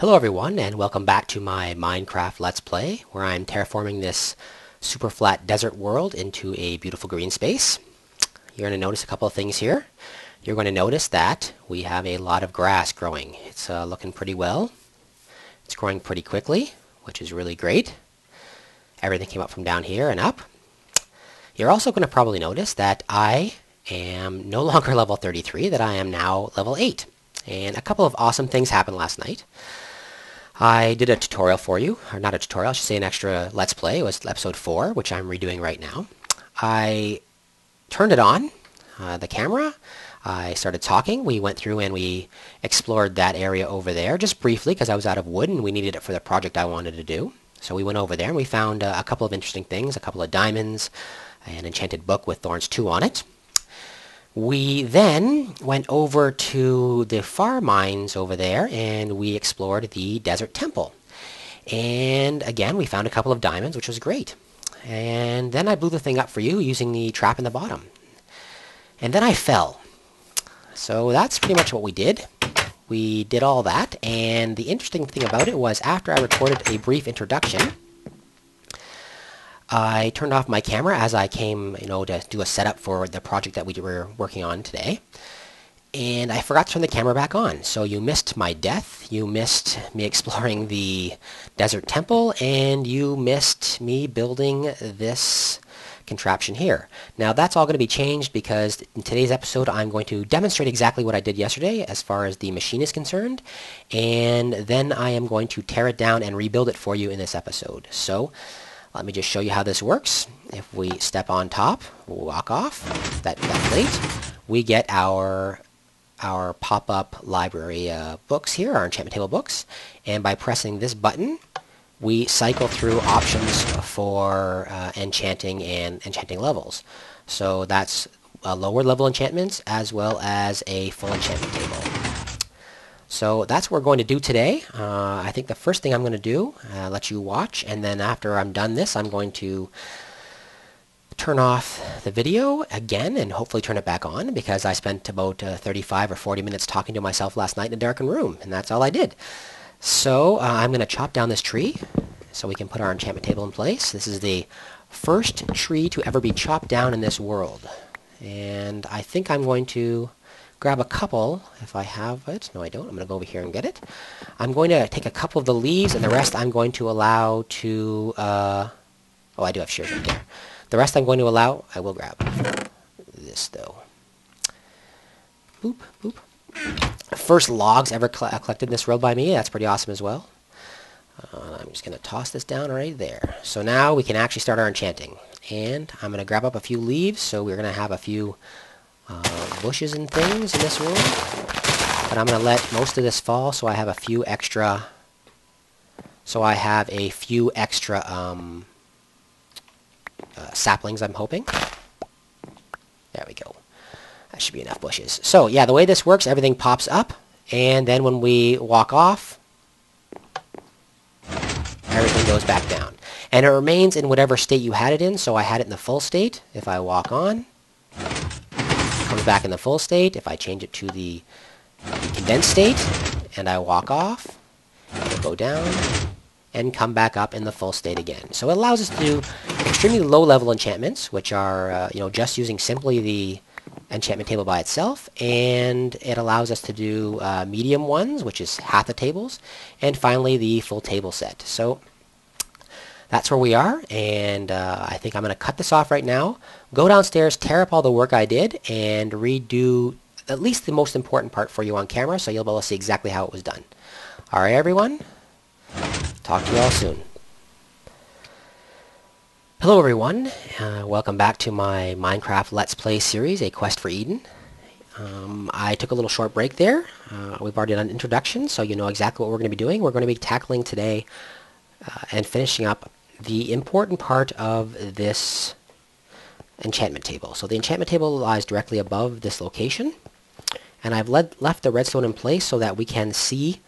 Hello everyone, and welcome back to my Minecraft Let's Play, where I'm terraforming this super flat desert world into a beautiful green space. You're going to notice a couple of things here. You're going to notice that we have a lot of grass growing. It's looking pretty well. It's growing pretty quickly, which is really great. Everything came up from down here and up. You're also going to probably notice that I am no longer level 33, that I am now level 8. And a couple of awesome things happened last night. I did a tutorial for you, or not a tutorial, I should say an extra Let's Play. It was episode 4, which I'm redoing right now. I turned it on, the camera. I started talking. We went through and we explored that area over there, just briefly, because I was out of wood and we needed it for the project I wanted to do. So we went over there and we found a couple of interesting things, a couple of diamonds, an enchanted book with Thorns 2 on it. We then went over to the far mines over there and we explored the desert temple. And again, we found a couple of diamonds, which was great. And then I blew the thing up for you using the trap in the bottom. And then I fell. So that's pretty much what we did. We did all that, and the interesting thing about it was after I recorded a brief introduction, I turned off my camera as I came, to do a setup for the project that we were working on today. And I forgot to turn the camera back on. So you missed my death, you missed me exploring the desert temple, and you missed me building this contraption here. Now that's all going to be changed because in today's episode I'm going to demonstrate exactly what I did yesterday as far as the machine is concerned, and then I am going to tear it down and rebuild it for you in this episode. So let me just show you how this works. If we step on top, walk off that plate, we get our pop-up library books here, our enchantment table books, and by pressing this button, we cycle through options for enchanting and enchanting levels. So that's lower level enchantments as well as a full enchantment table. So that's what we're going to do today. I think the first thing I'm going to do, let you watch, and then after I'm done this, I'm going to turn off the video again and hopefully turn it back on, because I spent about 35 or 40 minutes talking to myself last night in a darkened room, and that's all I did. So I'm going to chop down this tree so we can put our enchantment table in place. This is the first tree to ever be chopped down in this world. And I think I'm going to grab a couple, if I have it. No, I don't. I'm going to go over here and get it. I'm going to take a couple of the leaves, and the rest I'm going to allow to... oh, I do have shears right there. The rest I'm going to allow... I will grab this, though. Boop, boop. First logs ever collected in this world by me. That's pretty awesome as well. I'm just going to toss this down right there. So now we can actually start our enchanting. And I'm going to grab up a few leaves, so we're going to have a few bushes and things in this world. But I'm going to let most of this fall, so I have a few extra... saplings, I'm hoping. There we go. That should be enough bushes. So yeah, the way this works, everything pops up, and then when we walk off, everything goes back down. And it remains in whatever state you had it in, so I had it in the full state. If I walk on, it comes back in the full state. If I change it to the condensed state, and I walk off, it'll go down, and come back up in the full state again. So it allows us to do extremely low-level enchantments, which are, just using simply the enchantment table by itself, and it allows us to do medium ones, which is half the tables, and finally the full table set. So that's where we are, and I think I'm going to cut this off right now, go downstairs, tear up all the work I did, and redo at least the most important part for you on camera, so you'll be able to see exactly how it was done. Alright everyone, talk to you all soon. Hello everyone, welcome back to my Minecraft Let's Play series, A Quest for Eden. I took a little short break there. We've already done an introduction, so you know exactly what we're going to be doing. We're going to be tackling today and finishing up the important part of this enchantment table. So the enchantment table lies directly above this location, and I've left the redstone in place so that we can see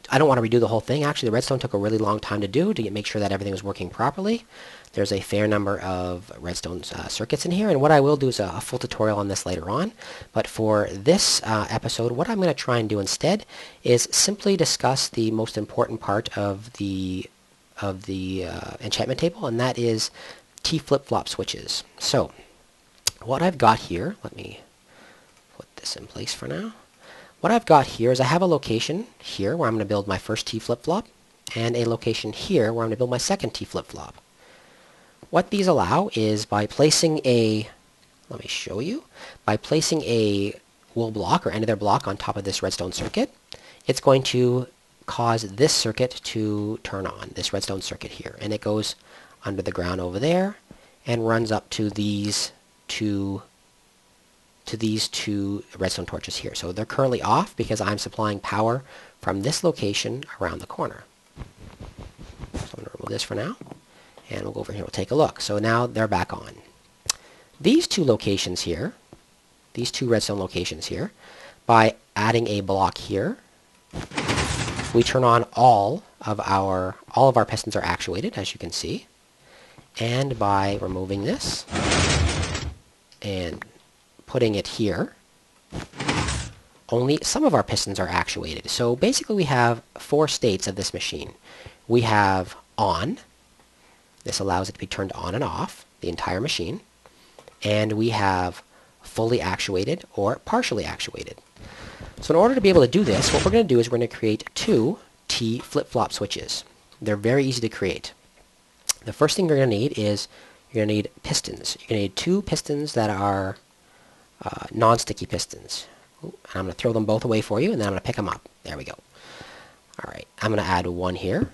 I don't want to redo the whole thing. Actually, the redstone took a really long time to do to make sure that everything was working properly. There's a fair number of redstone circuits in here, and what I will do is a full tutorial on this later on. But for this episode, what I'm going to try and do instead is simply discuss the most important part of the enchantment table, and that is T flip-flop switches. So what I've got here, let me put this in place for now. What I've got here is I have a location here where I'm going to build my first T flip-flop, and a location here where I'm going to build my second T flip-flop. What these allow is by placing a, let me show you, by placing a wool block or any other block on top of this redstone circuit, it's going to cause this circuit to turn on, this redstone circuit here, and it goes under the ground over there and runs up to these two redstone torches here. So they're currently off because I'm supplying power from this location around the corner. So I'm going to remove this for now, and we'll go over here, we'll take a look. So now they're back on. These two locations here, these two redstone locations here, by adding a block here, we turn on all of our pistons are actuated, as you can see. And by removing this and putting it here, only some of our pistons are actuated. So basically we have four states of this machine. We have on. This allows it to be turned on and off, the entire machine. And we have fully actuated or partially actuated. So in order to be able to do this, what we're going to do is we're going to create two T flip-flop switches. They're very easy to create. The first thing you're going to need is you're going to need pistons. You're going to need two pistons that are non-sticky pistons. And I'm going to throw them both away for you, and then I'm going to pick them up. There we go. All right, I'm going to add one here.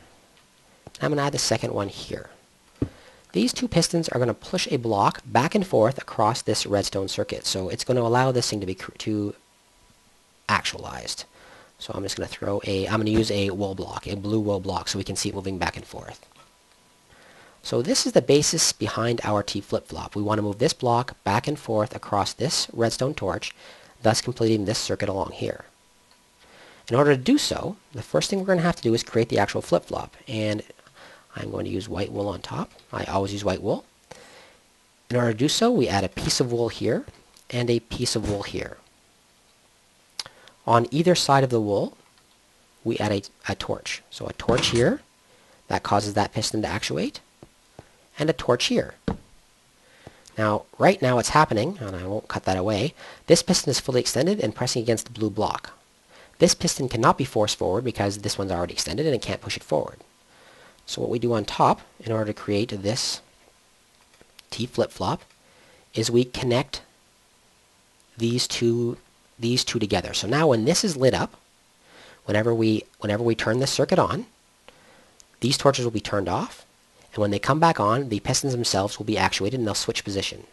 I'm going to add the second one here. These two pistons are going to push a block back and forth across this redstone circuit. So it's going to allow this thing to be actualized. So I'm just going to I'm going to use a wool block, a blue wool block, so we can see it moving back and forth. So this is the basis behind our T flip-flop. We want to move this block back and forth across this redstone torch, thus completing this circuit along here. In order to do so, the first thing we're going to have to do is create the actual flip-flop. And I'm going to use white wool on top. I always use white wool. In order to do so, we add a piece of wool here and a piece of wool here. On either side of the wool, we add a torch. So a torch here, that causes that piston to actuate, and a torch here. Now, right now what's happening, and I won't cut that away, this piston is fully extended and pressing against the blue block. This piston cannot be forced forward because this one's already extended and it can't push it forward. So what we do on top, in order to create this T flip-flop, is we connect these two together. So now when this is lit up, whenever we turn this circuit on, these torches will be turned off, and when they come back on, the pistons themselves will be actuated and they'll switch position.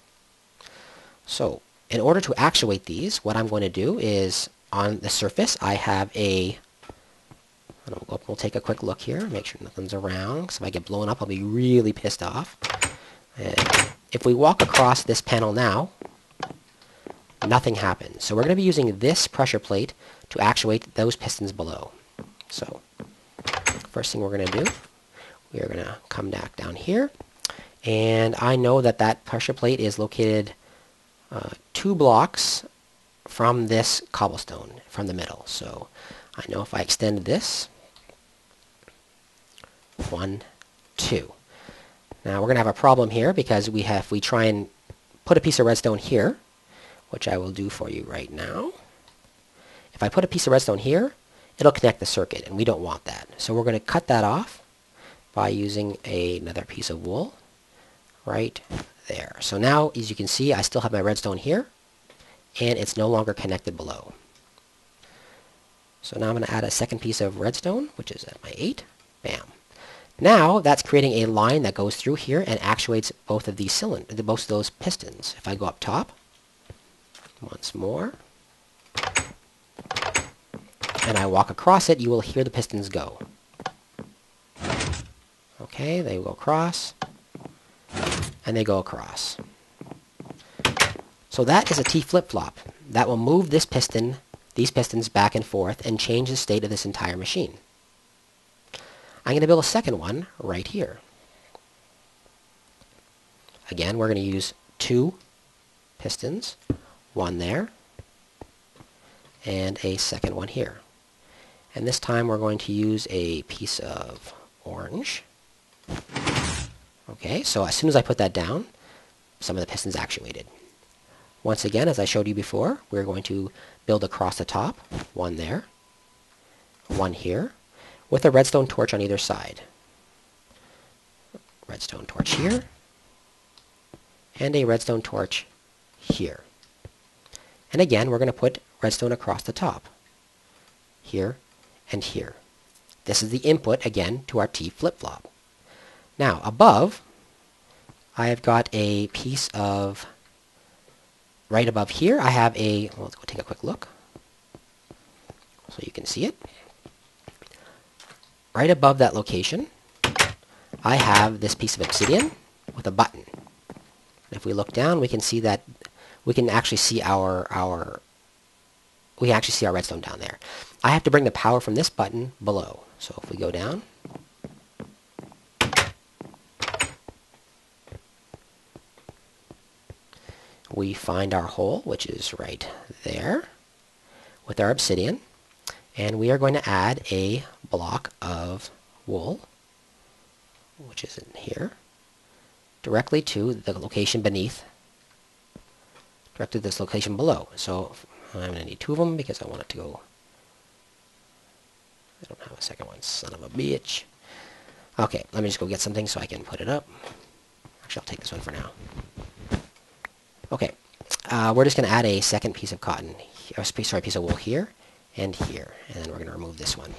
So in order to actuate these, what I'm going to do is on the surface I have we'll take a quick look here, make sure nothing's around, because if I get blown up I'll be really pissed off. And if we walk across this panel now, nothing happens. So we're going to be using this pressure plate to actuate those pistons below. So first thing we're going to do, we are going to come back down here, and I know that that pressure plate is located 2 blocks from this cobblestone, from the middle. So I know if I extend this, 1, 2. Now we're going to have a problem here because if we try and put a piece of redstone here, which I will do for you right now. If I put a piece of redstone here, it'll connect the circuit, and we don't want that. So we're going to cut that off by using another piece of wool right there. So now, as you can see, I still have my redstone here, and it's no longer connected below. So now I'm going to add a second piece of redstone, which is at my 8. Bam. Now that's creating a line that goes through here and actuates both of these both of those pistons. If I go up top, once more, and I walk across it, you will hear the pistons go. Okay, they go across, and they go across. So that is a T flip-flop. That will move these pistons back and forth and change the state of this entire machine. I'm going to build a second one right here. Again, we're going to use 2 pistons, one there, and a second one here. And this time we're going to use a piece of orange. Okay, so as soon as I put that down, some of the pistons actuated. Once again, as I showed you before, we're going to build across the top, one there, one here, with a redstone torch on either side. Redstone torch here, and a redstone torch here. And again, we're going to put redstone across the top, here and here. This is the input, again, to our T flip-flop. Now, above, I have got a piece of, right above here, I have a, well, let's go take a quick look so you can see it. Right above that location, I have this piece of obsidian with a button. And if we look down, we can see that we can actually see our redstone down there. I have to bring the power from this button below. So if we go down, we find our hole, which is right there, with our obsidian. And we are going to add a block of wool, which is in here, directly to the location beneath, directly to this location below. So I'm going to need 2 of them because I want it to go. I don't have a second one, son of a bitch. Okay, let me just go get something so I can put it up. Actually, I'll take this one for now. Okay, we're just going to add a second piece of cotton, piece of wool here and here, and then we're going to remove this one.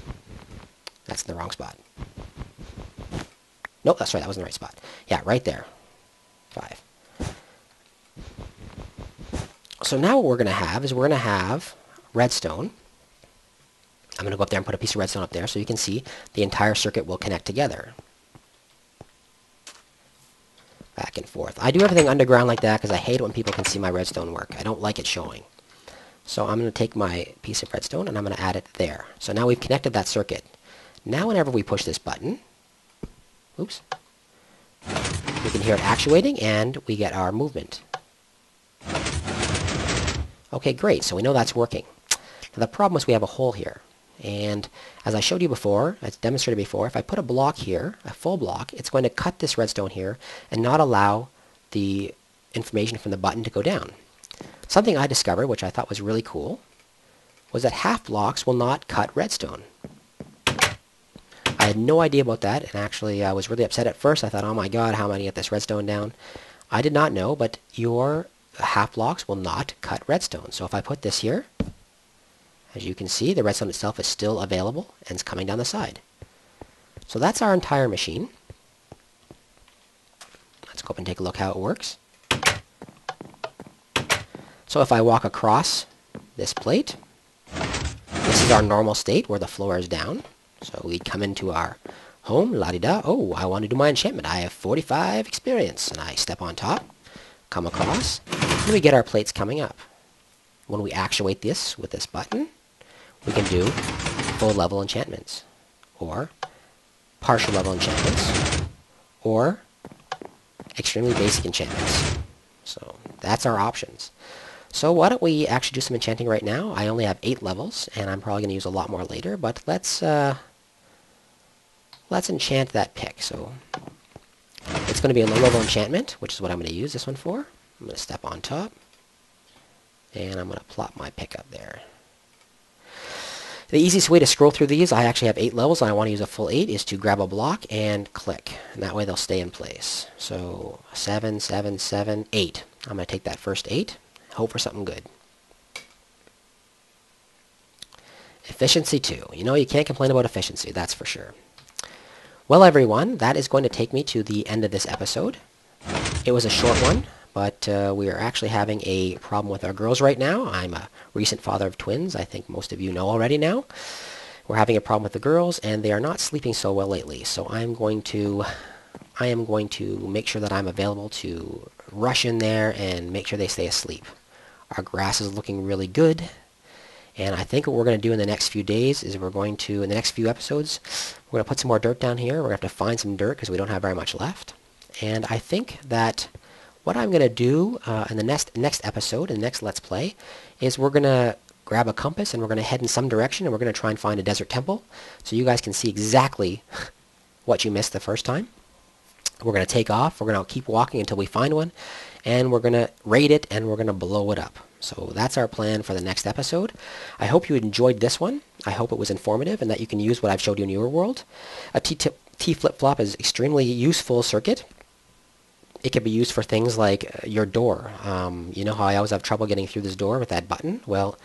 That's in the wrong spot. Nope, that's right, that wasn't the right spot. Yeah, right there. 5. So now what we're going to have is we're going to have redstone. I'm going to go up there and put a piece of redstone up there so you can see the entire circuit will connect together. Back and forth. I do everything underground like that because I hate it when people can see my redstone work. I don't like it showing. So I'm going to take my piece of redstone and I'm going to add it there. So now we've connected that circuit. Now whenever we push this button, oops, we can hear it actuating and we get our movement. Okay, great. So we know that's working. Now the problem is we have a hole here. And as I showed you before, as demonstrated before, if I put a block here, a full block, it's going to cut this redstone here and not allow the information from the button to go down. Something I discovered, which I thought was really cool, was that half blocks will not cut redstone. I had no idea about that, and actually I was really upset at first. I thought, oh my god, how am I going to get this redstone down? I did not know, but your half blocks will not cut redstone. So if I put this here, as you can see, the redstone itself is still available and it's coming down the side. So that's our entire machine. Let's go up and take a look how it works. So if I walk across this plate, this is our normal state where the floor is down. So we come into our home, la-di-da. Oh, I want to do my enchantment. I have 45 experience. And I step on top, come across, and we get our plates coming up. When we actuate this with this button, we can do full level enchantments, or partial level enchantments, or extremely basic enchantments. So that's our options. So why don't we actually do some enchanting right now? I only have 8 levels, and I'm probably going to use a lot more later, but let's enchant that pick. So it's going to be a low level enchantment, which is what I'm going to use this one for. I'm going to step on top, and I'm going to plop my pick up there. The easiest way to scroll through these, I actually have 8 levels and I want to use a full 8, is to grab a block and click. And that way they'll stay in place. So 7, 7, 7, 8. I'm going to take that first 8, hope for something good. Efficiency 2. You know, you can't complain about efficiency, that's for sure. Well, everyone, that is going to take me to the end of this episode. It was a short one, but we are actually having a problem with our girls right now. I'm a recent father of twins. I think most of you know already now. We're having a problem with the girls, and they are not sleeping so well lately. So I am going to make sure that I'm available to rush in there and make sure they stay asleep. Our grass is looking really good, And I think what we're going to do in the next few days is we're going to, in the next few episodes, we're going to put some more dirt down here. We're going to have to find some dirt because we don't have very much left. And I think that what I'm going to do in the next episode, in the next Let's Play, is we're going to grab a compass and we're going to head in some direction and we're going to try and find a desert temple so you guys can see exactly what you missed the first time. We're going to take off. We're going to keep walking until we find one, and we're going to raid it and we're going to blow it up. So that's our plan for the next episode. I hope you enjoyed this one. I hope it was informative and that you can use what I've showed you in your world. A T flip-flop is an extremely useful circuit. It can be used for things like your door. You know how I always have trouble getting through this door with that button? Well,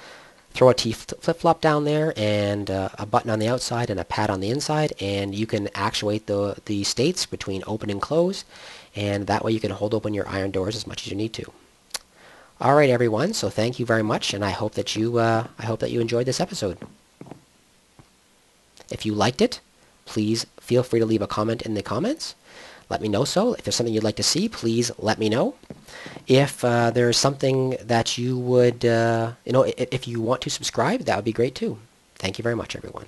throw a T flip-flop down there and a button on the outside and a pad on the inside, and you can actuate the states between open and close, and that way you can hold open your iron doors as much as you need to. All right, everyone. So thank you very much, and I hope that you enjoyed this episode. If you liked it, please feel free to leave a comment in the comments. Let me know so. If there's something you'd like to see, please let me know. If there's something that you would, if you want to subscribe, that would be great too. Thank you very much, everyone.